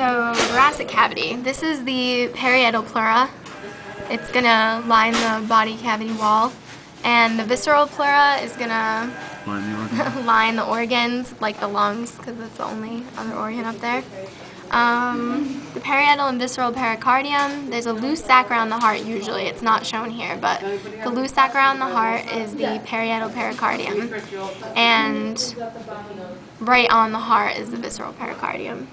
So, thoracic cavity. This is the parietal pleura. It's gonna line the body cavity wall. And the visceral pleura is gonna line the organs, like the lungs, because that's the only other organ up there. The parietal and visceral pericardium, there's a loose sac around the heart usually. It's not shown here, but the loose sac around the heart is the parietal pericardium. And right on the heart is the visceral pericardium.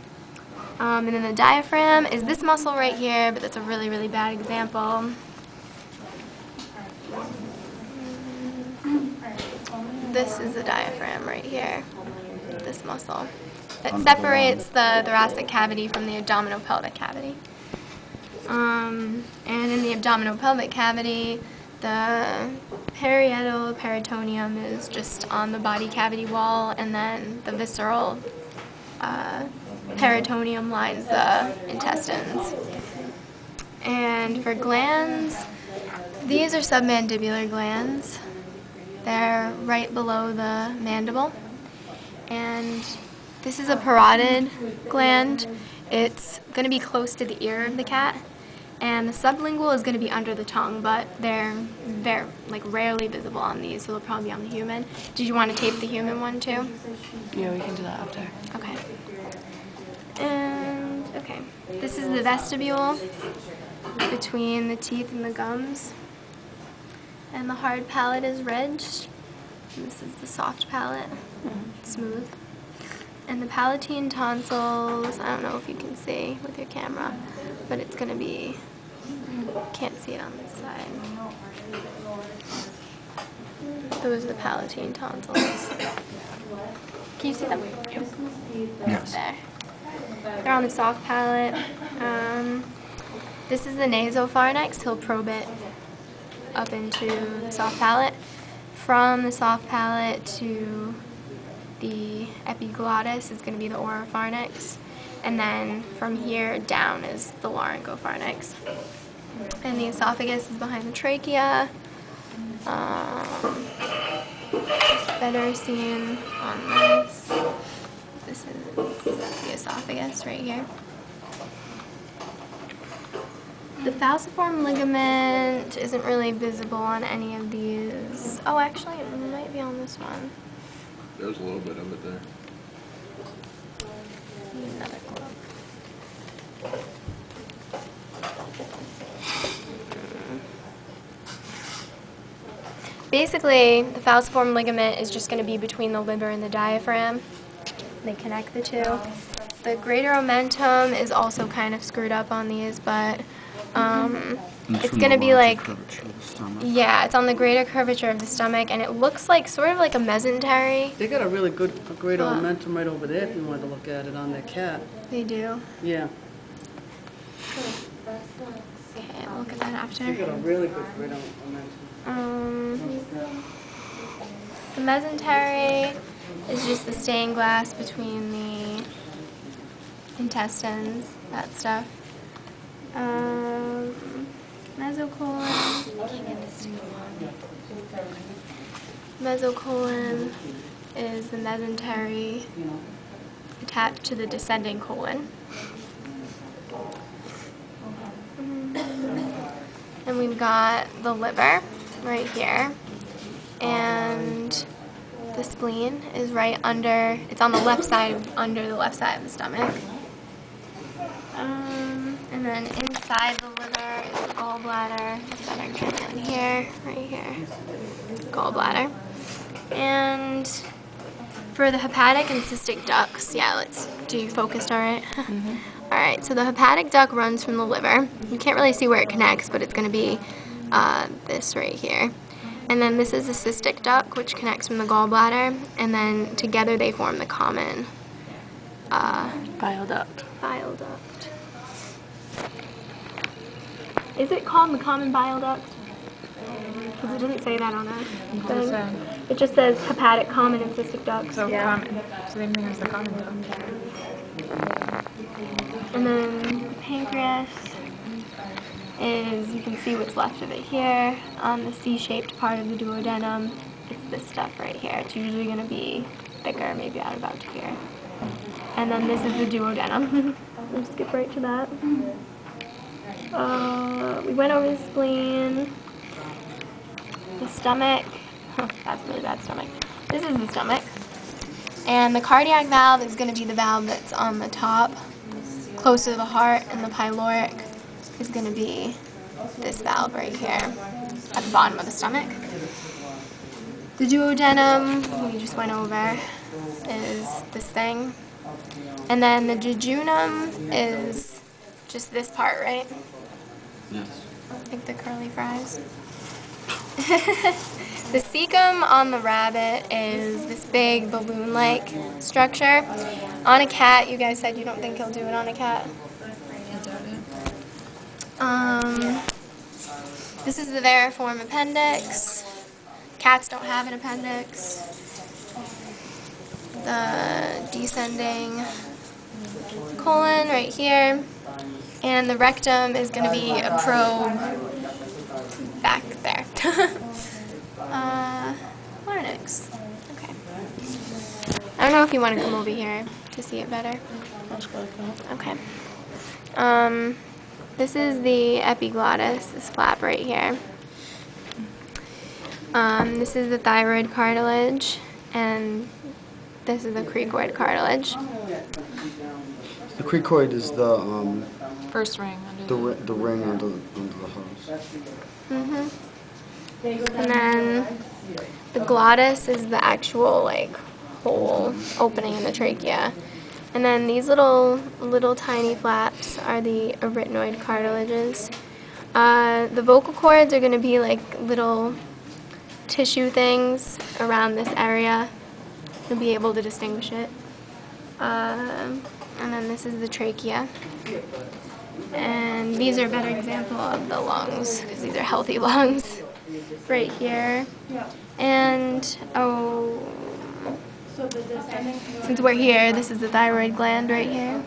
And then the diaphragm is this muscle right here, but that's a really, really bad example. This is the diaphragm right here, this muscle. That separates the thoracic cavity from the abdominopelvic cavity. And in the abdominopelvic cavity, the parietal peritoneum is just on the body cavity wall, and then the visceral peritoneum lines the intestines. And for glands, these are submandibular glands. They're right below the mandible. And this is a parotid gland. It's going to be close to the ear of the cat. And the sublingual is going to be under the tongue, but they're like rarely visible on these, so they'll probably be on the human. Did you want to tape the human one too? Yeah, we can do that after. Okay. And, okay. This is the vestibule between the teeth and the gums. And the hard palate is ridged. And this is the soft palate, smooth. And the palatine tonsils, I don't know if you can see with your camera, but it's going to be, can't see it on this side. Those are the palatine tonsils. Can you see them? Yep. Yes. There. They're on the soft palate. This is the nasopharynx. He'll probe it up into the soft palate. From the soft palate to the epiglottis is going to be the oropharynx, and then from here down is the laryngopharynx. And the esophagus is behind the trachea. Better seen on this. This is the esophagus right here. The falciform ligament isn't really visible on any of these. Oh, actually, it might be on this one. There's a little bit of it there. Need another glove. Basically, the falciform ligament is just going to be between the liver and the diaphragm. They connect the two. The greater omentum is also kind of screwed up on these, but it's going to be like, yeah, it's on the greater curvature of the stomach, and it looks like sort of like a mesentery. They got a really good, great momentum right over there if you wanted to look at it on their cat. They do. Yeah. Okay, I'll look at that after. They got a really good, great momentum. The mesentery is just the stained glass between the intestines, that stuff. Mesocolon. Can't get this to go on. Mesocolon is the mesentery attached to the descending colon. And we've got the liver right here, and the spleen is right under, it's on the left side, under the left side of the stomach. And then inside the liver is the gallbladder. Better get in here, right here. Gallbladder. And for the hepatic and cystic ducts, yeah, let's do you focused, all right? All right, so the hepatic duct runs from the liver. You can't really see where it connects, but it's going to be this right here. And then this is the cystic duct, which connects from the gallbladder, and then together they form the common Bile duct. bile duct. Is it called the common bile duct? Because it doesn't say that on it. It just says hepatic, common, and cystic ducts. So common. Same thing as the common duct. And then the pancreas is, you can see what's left of it here. On the C-shaped part of the duodenum, it's this stuff right here. It's usually going to be thicker, maybe out about here. And then this is the duodenum. We'll skip right to that. We went over the spleen, the stomach. That's really bad stomach. This is the stomach. And the cardiac valve is going to be the valve that's on the top, close to the heart, and the pyloric is going to be this valve right here at the bottom of the stomach. The duodenum, we just went over, is this thing. And then the jejunum is just this part, right? Yes. Like the curly fries. The cecum on the rabbit is this big balloon-like structure. On a cat, you guys said you don't think he'll do it on a cat. This is the variform appendix. Cats don't have an appendix. The descending colon right here. And the rectum is going to be a probe back there. Larynx. Okay. I don't know if you want to come over here to see it better. Okay. This is the epiglottis, this flap right here. This is the thyroid cartilage, and this is the cricoid cartilage. The cricoid is the First ring under the ring under the hose. And then the glottis is the actual like hole opening in the trachea. And then these little tiny flaps are the arytenoid cartilages. The vocal cords are going to be like little tissue things around this area. You'll be able to distinguish it. And then this is the trachea. And these are a better example of the lungs, because these are healthy lungs right here. And, since we're here, this is the thyroid gland right here.